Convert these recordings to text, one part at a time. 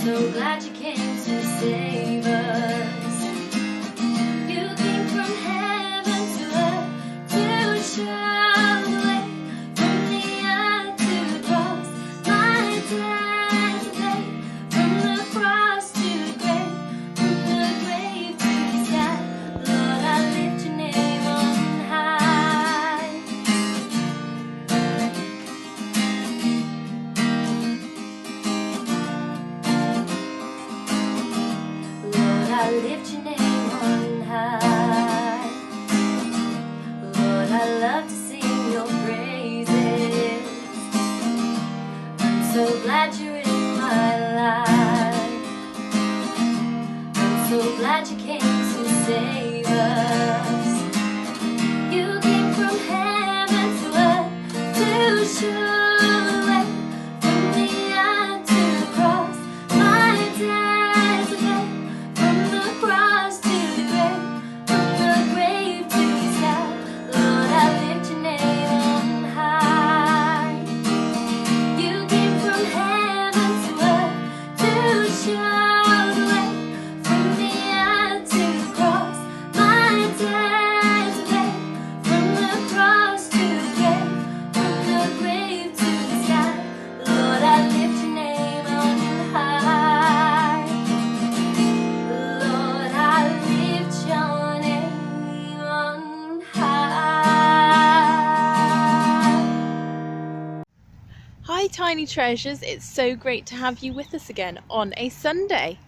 so glad you came to save us. You came from heaven to earth to show the way from the earth to the cross. My debt to pay, from the cross to the grave, from the grave to the sky. Lord, I lift your name on high. Lord, I lift your name on high. Lord, I love to sing your praises. I'm so glad you're in my life. I'm so glad you came to save us. You came from heaven to earth to show the way from the earth to the cross. My debt to pay, from the cross to the grave, from the grave to the sky. Lord, I lift your name on high. You came from heaven to earth to show the way from the earth to the cross. My debt to pay, from the cross to the grave, from the grave to the sky. Lord, I lift your name on high. Lord, I lift your name on high. Hi Tiny Treasures, it's so great to have you with us again on a Sunday.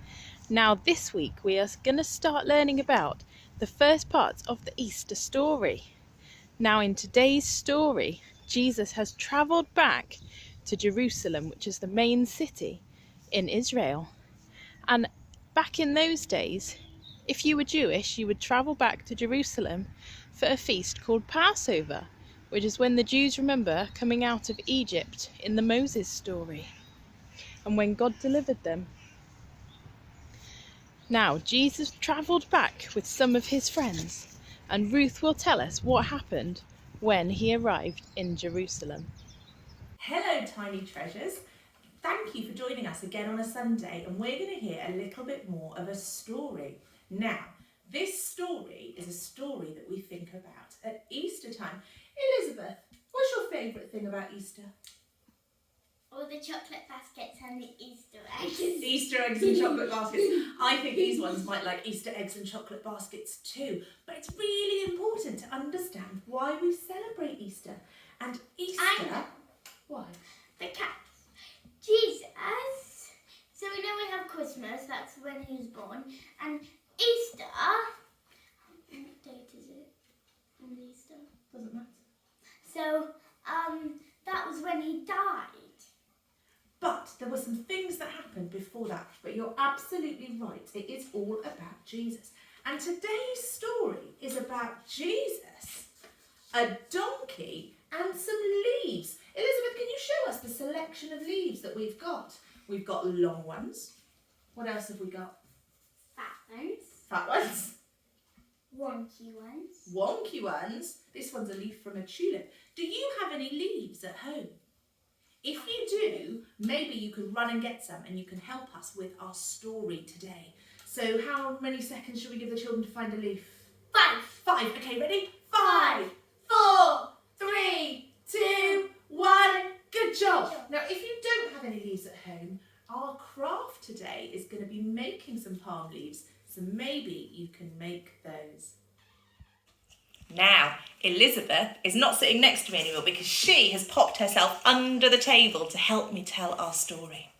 Now this week we are going to start learning about the first parts of the Easter story. Now in today's story, Jesus has travelled back to Jerusalem, which is the main city in Israel. And back in those days, if you were Jewish, you would travel back to Jerusalem for a feast called Passover, which is when the Jews remember coming out of Egypt in the Moses story and when God delivered them. Now, Jesus travelled back with some of his friends, and Ruth will tell us what happened when he arrived in Jerusalem. Hello Tiny Treasures, thank you for joining us again on a Sunday, and we're going to hear a little bit more of a story. Now, this story is a story that we think about at Easter time. Elizabeth, what's your favourite thing about Easter? All the chocolate baskets and the Easter eggs. Easter eggs and chocolate baskets. I think these ones might like Easter eggs and chocolate baskets too, but it's really important to understand why we celebrate Easter. And Easter... I know. Why? Because Jesus, so we know we have Christmas, that's when he was born, and Easter, what date is it on Easter? Doesn't matter. So, that was when he died. But there were some things that happened before that. But you're absolutely right. It is all about Jesus. And today's story is about Jesus, a donkey, and some leaves. Elizabeth, can you show us the selection of leaves that we've got? We've got long ones. What else have we got? Fat ones. Fat ones. Wonky ones. Wonky ones. This one's a leaf from a tulip. Do you have any leaves at home? If you do, maybe you can run and get some and you can help us with our story today. So how many seconds should we give the children to find a leaf? 5. 5. Okay, ready? 5, 4, 3, 2, 1. Good job. Now, if you don't have any leaves at home, our craft today is going to be making some palm leaves. So maybe you can make those. Now, Elizabeth is not sitting next to me anymore because she has popped herself under the table to help me tell our story.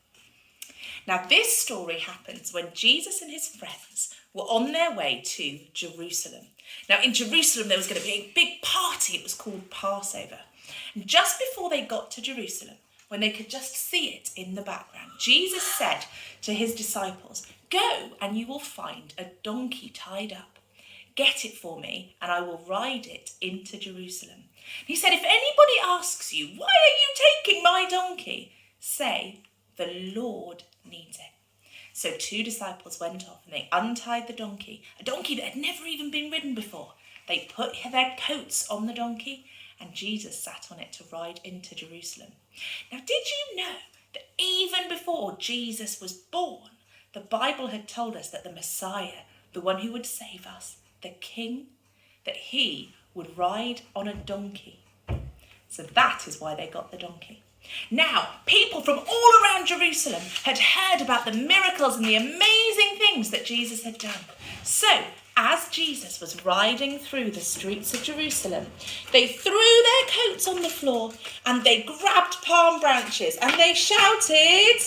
Now, this story happens when Jesus and his friends were on their way to Jerusalem. Now, in Jerusalem, there was going to be a big party. It was called Passover. And just before they got to Jerusalem, when they could just see it in the background, Jesus said to his disciples, "Go and you will find a donkey tied up. Get it for me and I will ride it into Jerusalem." He said, "If anybody asks you, 'Why are you taking my donkey?' say, 'The Lord needs it.'" So 2 disciples went off and they untied the donkey, a donkey that had never even been ridden before. They put their coats on the donkey and Jesus sat on it to ride into Jerusalem. Now, did you know that even before Jesus was born, the Bible had told us that the Messiah, the one who would save us, the King, that he would ride on a donkey. So that is why they got the donkey. Now, people from all around Jerusalem had heard about the miracles and the amazing things that Jesus had done. So, as Jesus was riding through the streets of Jerusalem, they threw their coats on the floor and they grabbed palm branches and they shouted,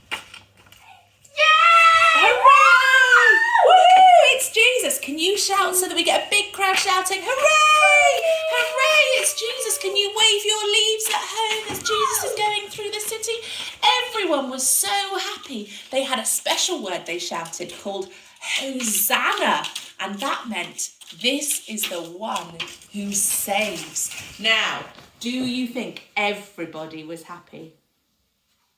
"Yeah! Hooray! Woohoo! It's Jesus." Can you shout so that we get a big crowd shouting, "Hooray! Hooray! It's Jesus." Can you wave your leaves at home as Jesus is going through the city? Everyone was so happy. They had a special word they shouted called Hosanna, and that meant this is the one who saves. Now, do you think everybody was happy?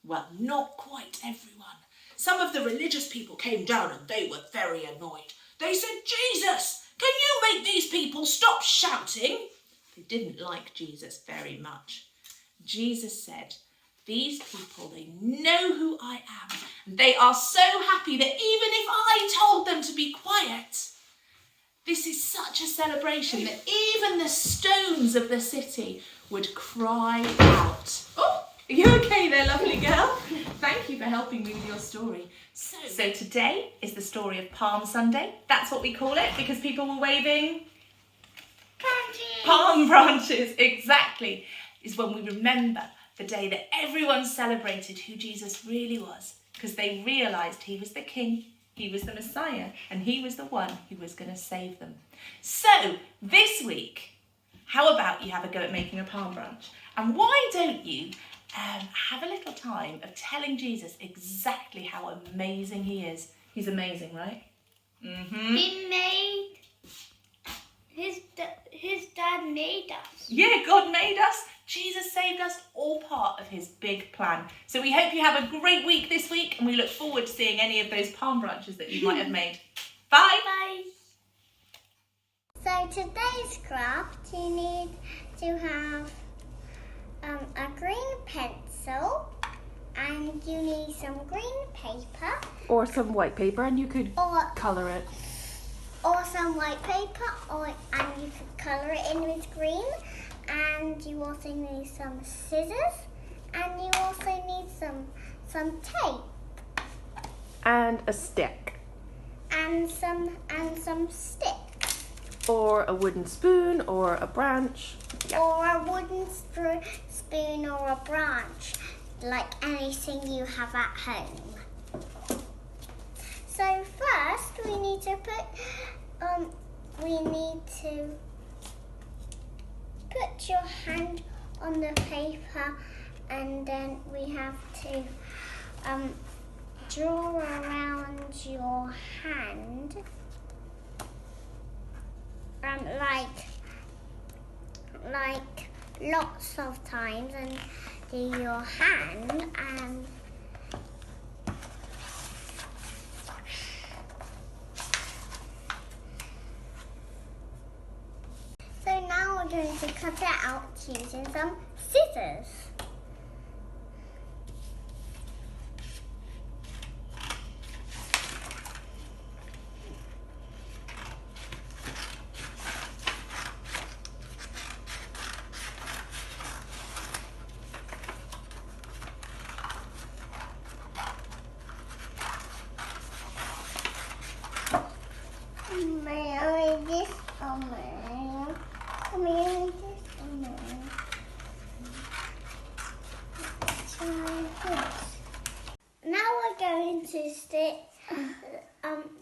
Well, not quite everyone. Some of the religious people came down and they were very annoyed. They said, "Jesus, can you make these people stop shouting?" They didn't like Jesus very much. Jesus said, "These people, they know who I am. And they are so happy that even if I told them to be quiet, this is such a celebration that even the stones of the city would cry out." Oh, are you okay there, lovely girl? Thank you for helping me with your story. So today is the story of Palm Sunday. That's what we call it because people were waving palm branches. Exactly. Is when we remember the day that everyone celebrated who Jesus really was, because they realised he was the King, he was the Messiah, and he was the one who was going to save them. So this week, how about you have a go at making a palm branch? And why don't you have a little time of telling Jesus exactly how amazing he is? He's amazing, right? Mm-hmm. His dad made us. Yeah, God made us. Jesus saved us, all part of his big plan. So we hope you have a great week this week, and we look forward to seeing any of those palm branches that you might have made. Bye. Bye. So today's craft, you need to have a green pencil, and you need some green paper. Or some white paper, and you could Or colour it. Or some white paper, and you could colour it in with green. And you also need some scissors, and you also need some tape. And a stick. And some sticks. Or a wooden spoon, or a branch. Yeah. Or a wooden spoon or a branch, like anything you have at home. So first we need to put your hand on the paper, and then we have to draw around your hand like lots of times, and do your hand and so now we're going to cut it out using some scissors. Now we're going to stick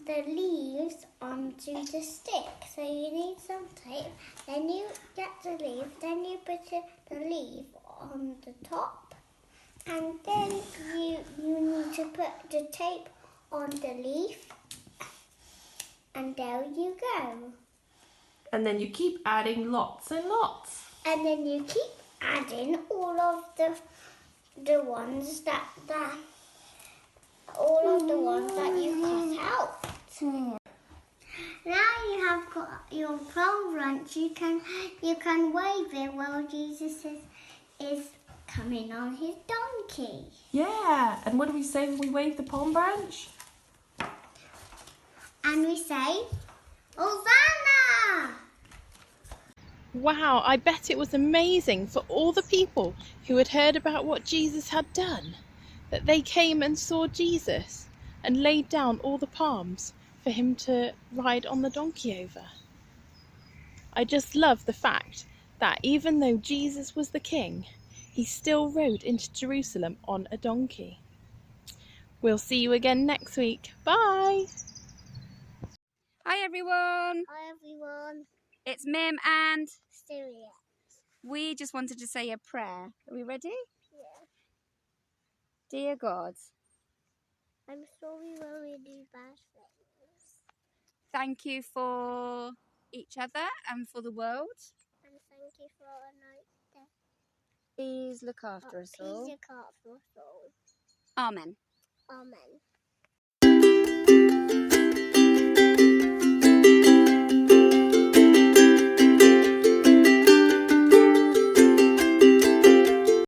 the leaves onto the stick. So you need some tape, then you get the leaf, then you put the leaf on the top, and then you need to put the tape on the leaf, and there you go. And then you keep adding lots and lots. And then you keep adding all of the ones that you cut out. Now you have got your palm branch. You can wave it while Jesus is coming on his donkey. donkey. Yeah, and what do we say when we wave the palm branch? And we say, Hosanna! Wow, I bet it was amazing for all the people who had heard about what Jesus had done, that they came and saw Jesus and laid down all the palms for him to ride on the donkey over. I just love the fact that even though Jesus was the king, he still rode into Jerusalem on a donkey. We'll see you again next week. Bye! Hi everyone, Hi everyone. it's Mim and Syria. we just wanted to say a prayer. Are we ready? Yeah. Dear God, I'm sorry when we do bad things. thank you for each other and for the world. And thank you for a nice day. Please look after us all. Please look after us all. Amen. Amen.